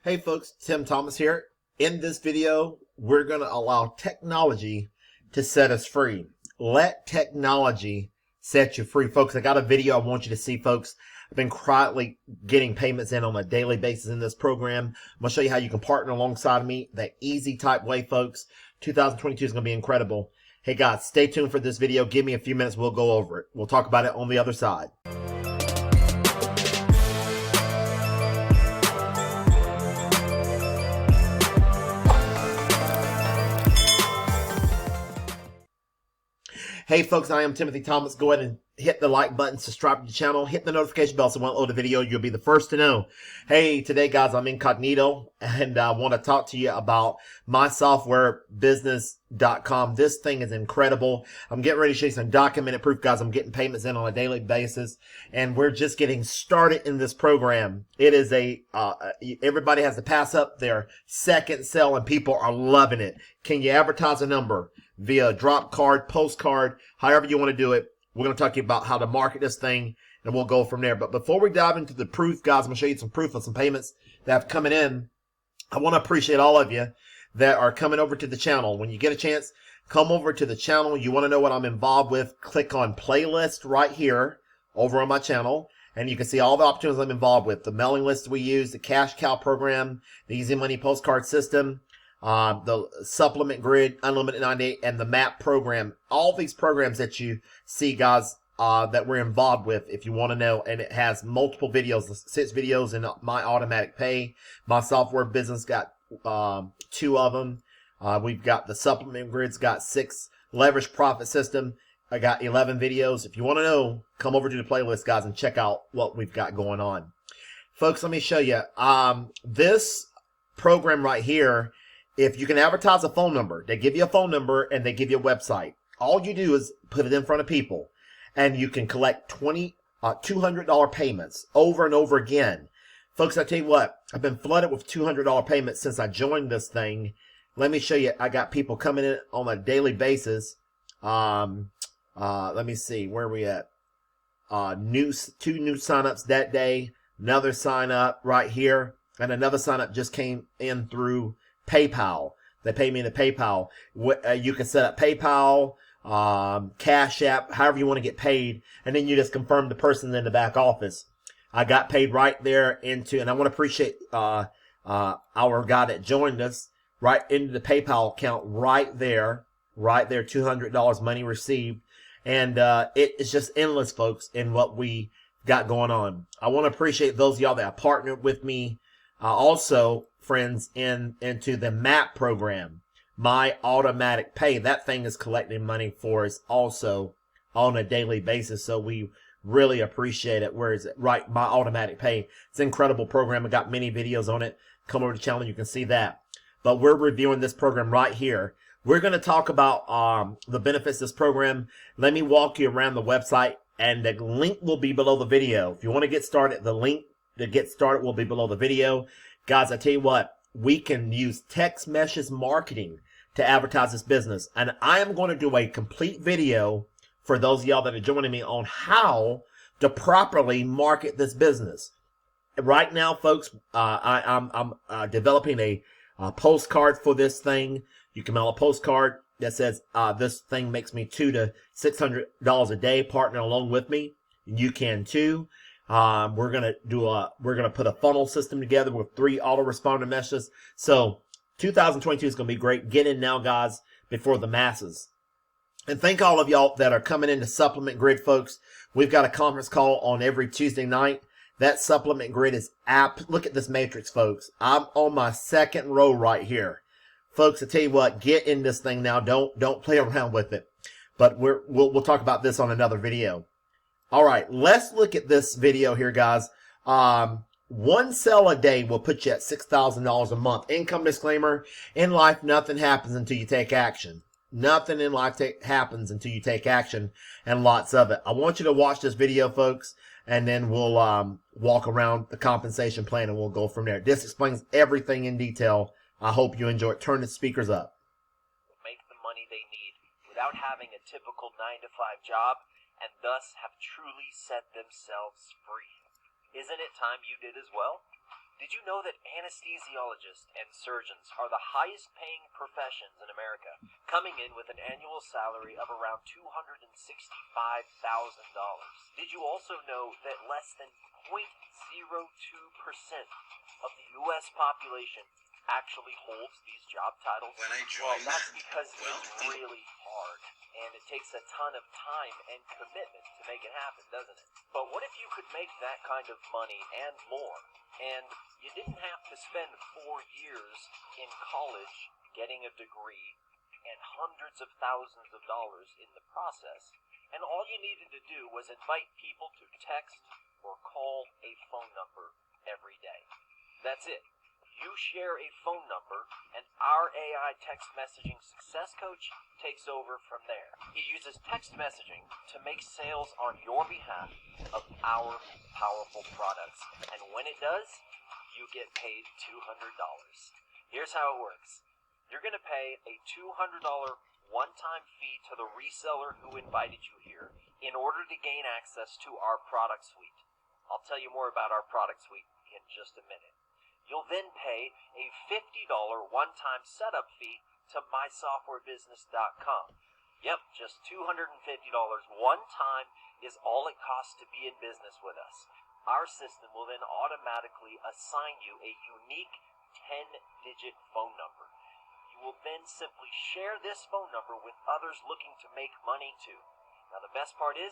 Hey folks, Tim Thomas here. In this video, we're going to allow technology to set us free. Let technology set you free. Folks, I got a video I want you to see, folks. I've been quietly getting payments in on a daily basis in this program. I'm going to show you how you can partner alongside me that easy type way, folks. 2022 is going to be incredible. Hey guys, stay tuned for this video. Give me a few minutes. We'll go over it. We'll talk about it on the other side. Hey folks, I am Timothy Thomas. Go ahead and hit the like button, subscribe to the channel, hit the notification bell so when I upload a video, you'll be the first to know. Hey, today guys, I'm incognito and I want to talk to you about mysoftwarebusiness.com. This thing is incredible. I'm getting ready to show you some documented proof, guys. I'm getting payments in on a daily basis and we're just getting started in this program. It is everybody has to pass up their second sale and people are loving it. Can you advertise a number via drop card, postcard, however you want to do it? We're going to talk to you about how to market this thing, and we'll go from there. But before we dive into the proof, guys, I'm going to show you some proof of some payments that have coming in. I want to appreciate all of you that are coming over to the channel. When you get a chance, come over to the channel. You want to know what I'm involved with, click on playlist right here over on my channel, and you can see all the opportunities I'm involved with. The mailing list we use, the cash cow program, the easy money postcard system, the supplement grid, unlimited 98, and the map program. All these programs that you see, guys, that we're involved with, if you want to know, and it has multiple videos, 6 videos in my automatic pay. My software business got 2 of them. We've got the supplement grids, got 6. Leverage profit system, I got 11 videos. If you want to know, come over to the playlist, guys, and check out what we've got going on. Folks, let me show you. This program right here, if you can advertise a phone number, they give you a phone number and they give you a website. All you do is put it in front of people and you can collect $200 payments over and over again. Folks, I tell you what, I've been flooded with $200 payments since I joined this thing. Let me show you. I got people coming in on a daily basis. Let me see, where are we at? 2 new signups that day, another sign up right here, and another sign up just came in through PayPal. They pay me in the PayPal. You can set up PayPal, Cash App, however you want to get paid, and then you just confirm the person in the back office. I got paid right there into, and I want to appreciate our guy that joined us, right into the PayPal account right there, $200 money received, and it's just endless, folks, in what we got going on. I want to appreciate those of y'all that have partnered with me. Also, friends, into the MAP program, my automatic pay. That thing is collecting money for us also on a daily basis. So we really appreciate it. Where is it? Right, my automatic pay. It's an incredible program. I got many videos on it. Come over to the channel, you can see that. But we're reviewing this program right here. We're going to talk about the benefits of this program. Let me walk you around the website, and the link will be below the video. If you want to get started, the link to get started will be below the video. Guys, I tell you what, we can use text message marketing to advertise this business. And I am going to do a complete video for those of y'all that are joining me on how to properly market this business. Right now, folks, I'm developing a postcard for this thing. You can mail a postcard that says, this thing makes me $200 to $600 a day. Partner along with me. You can too. We're gonna put a funnel system together with 3 autoresponder messages. So 2022 is gonna be great. Get in now, guys, before the masses. And thank all of y'all that are coming into Supplement Grid, folks. We've got a conference call on every Tuesday night. That Supplement Grid is look at this matrix, folks. I'm on my 2nd row right here. Folks, I tell you what, get in this thing now. Don't play around with it. But we'll talk about this on another video. All right, let's look at this video here, guys. 1 sale a day will put you at $6,000 a month. Income disclaimer, in life, nothing happens until you take action. Nothing in life happens until you take action, and lots of it. I want you to watch this video, folks, and then we'll walk around the compensation plan, and we'll go from there. This explains everything in detail. I hope you enjoy it. Turn the speakers up. Make the money they need without having a typical 9-to-5 job, and thus have truly set themselves free. Isn't it time you did as well? Did you know that anesthesiologists and surgeons are the highest paying professions in America, coming in with an annual salary of around $265,000? Did you also know that less than 0.02% of the U.S. population actually holds these job titles? When I Well, joined that's them, because it's really hard, and it takes a ton of time and commitment to make it happen, doesn't it? But what if you could make that kind of money and more, and you didn't have to spend 4 years in college getting a degree and hundreds of thousands of dollars in the process, and all you needed to do was invite people to text or call a phone number every day? That's it. You share a phone number, and our AI text messaging success coach takes over from there. He uses text messaging to make sales on your behalf of our powerful products. And when it does, you get paid $200. Here's how it works. You're going to pay a $200 one-time fee to the reseller who invited you here in order to gain access to our product suite. I'll tell you more about our product suite in just a minute. You'll then pay a $50 one-time setup fee to mysoftwarebusiness.com. Yep, just $250 one time is all it costs to be in business with us. Our system will then automatically assign you a unique 10-digit phone number. You will then simply share this phone number with others looking to make money too. Now the best part is,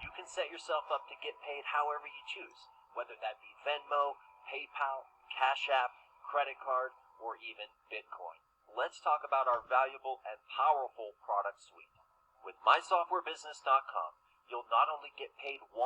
you can set yourself up to get paid however you choose, whether that be Venmo, PayPal, Cash App, credit card, or even Bitcoin. Let's talk about our valuable and powerful product suite. With mysoftwarebusiness.com, you'll not only get paid 100%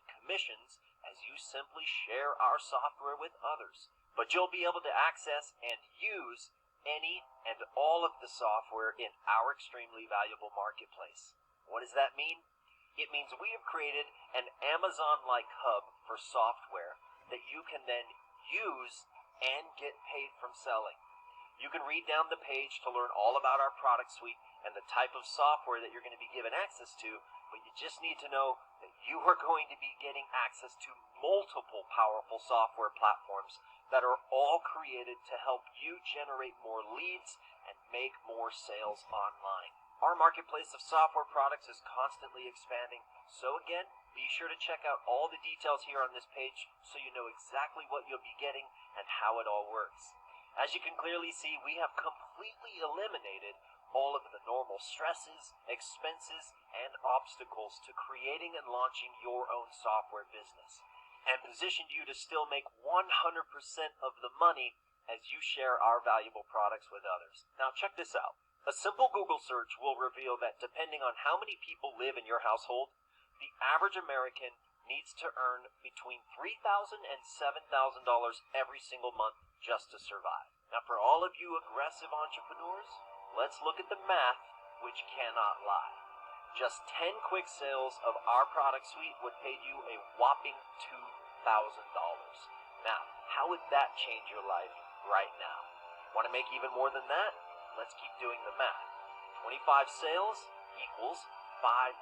commissions as you simply share our software with others, but you'll be able to access and use any and all of the software in our extremely valuable marketplace. What does that mean? It means we have created an Amazon-like hub for software that you can then use and get paid from selling. You can read down the page to learn all about our product suite and the type of software that you're going to be given access to, but you just need to know that you are going to be getting access to multiple powerful software platforms that are all created to help you generate more leads and make more sales online. Our marketplace of software products is constantly expanding, so again, be sure to check out all the details here on this page so you know exactly what you'll be getting and how it all works. As you can clearly see, we have completely eliminated all of the normal stresses, expenses, and obstacles to creating and launching your own software business, and positioned you to still make 100% of the money as you share our valuable products with others. Now check this out. A simple Google search will reveal that depending on how many people live in your household, the average American needs to earn between $3,000 and $7,000 every single month just to survive. Now for all of you aggressive entrepreneurs, let's look at the math, which cannot lie. Just 10 quick sales of our product suite would pay you a whopping $2,000. Now, how would that change your life right now? Want to make even more than that? Let's keep doing the math. 25 sales equals $5,000.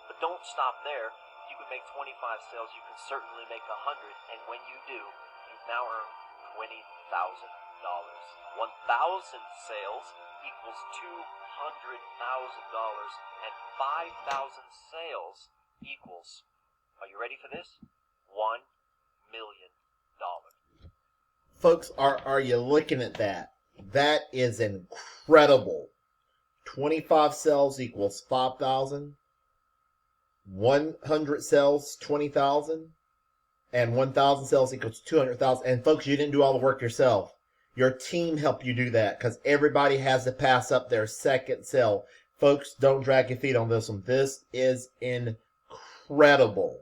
But don't stop there. If you can make 25 sales, you can certainly make 100, and when you do, you've now earned $20,000. 1,000 sales equals $200,000, and 5,000 sales equals, are you ready for this? $1 million. Folks, are you looking at that? That is incredible. 25 sales equals 5,000. 100 sales, 20,000. And 1,000 sales equals 200,000. And folks, you didn't do all the work yourself. Your team helped you do that because everybody has to pass up their second sale. Folks, don't drag your feet on this one. This is incredible.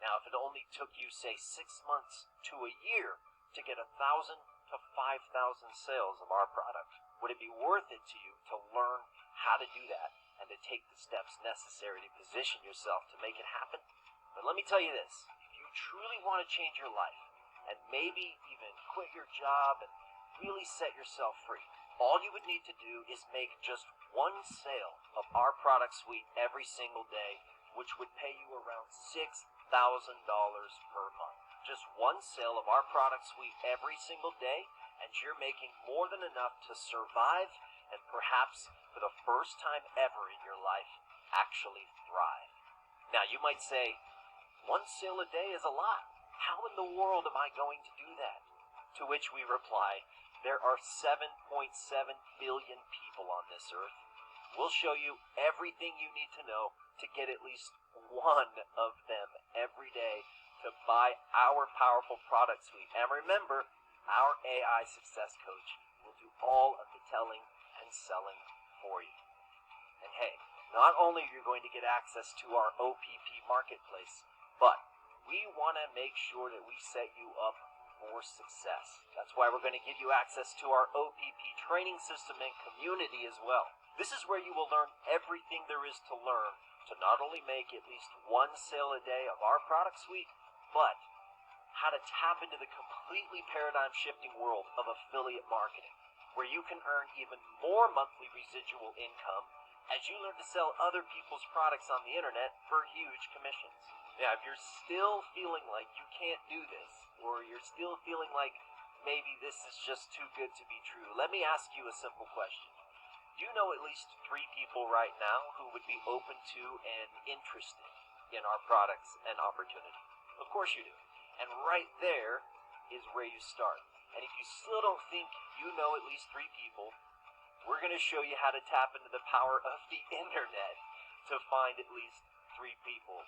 Now, if it only took you, say, 6 months to a year to get 1,000 to 5,000 sales of our product, would it be worth it to you to learn how to do that and to take the steps necessary to position yourself to make it happen? But let me tell you this, if you truly want to change your life and maybe even quit your job and really set yourself free. All you would need to do is make just one sale of our product suite every single day, which would pay you around $6,000 per month. Just one sale of our product suite every single day, and you're making more than enough to survive and perhaps, for the first time ever in your life, actually thrive. Now, you might say, one sale a day is a lot. How in the world am I going to do that? To which we reply, there are 7.7 billion people on this earth. We'll show you everything you need to know to get at least one of them every day to buy our powerful product suite. And remember, our AI success coach will do all of the telling and selling for you. And hey, not only are you going to get access to our OPP marketplace, but we want to make sure that we set you up for success. That's why we're going to give you access to our OPP training system and community as well. This is where you will learn everything there is to learn to not only make at least one sale a day of our product suite, but how to tap into the completely paradigm-shifting world of affiliate marketing, where you can earn even more monthly residual income as you learn to sell other people's products on the internet for huge commissions. Now, if you're still feeling like you can't do this, or you're still feeling like maybe this is just too good to be true, let me ask you a simple question. Do you know at least 3 people right now who would be open to and interested in our products and opportunity? Of course you do. And right there is where you start. And if you still don't think you know at least 3 people, we're going to show you how to tap into the power of the internet to find at least 3 people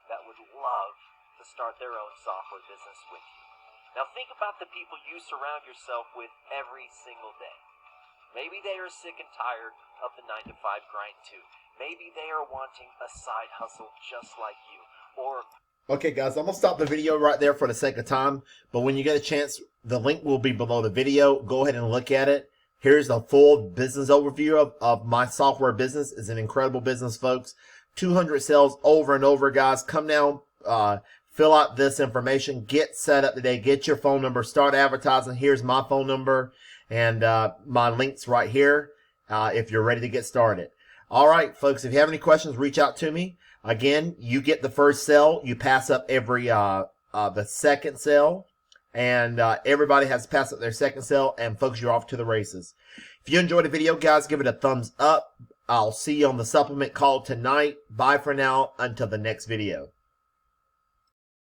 that would love to start their own software business with you. Now think about the people you surround yourself with every single day. Maybe they are sick and tired of the 9-to-5 grind too. Maybe they are wanting a side hustle just like you. Or Okay, guys, I'm going to stop the video right there for the sake of time. But when you get a chance, the link will be below the video. Go ahead and look at it. Here's the full business overview of my software business. It's an incredible business, folks. 200 sales over and over, guys. Come down, fill out this information, get set up today, get your phone number, start advertising. Here's my phone number and my links right here if you're ready to get started. All right, folks, if you have any questions, reach out to me. Again, you get the first sale. You pass up every the second sale. And everybody has to pass up their second sale. And folks, you're off to the races. If you enjoyed the video, guys, give it a thumbs up. I'll see you on the supplement call tonight. Bye for now. Until the next video.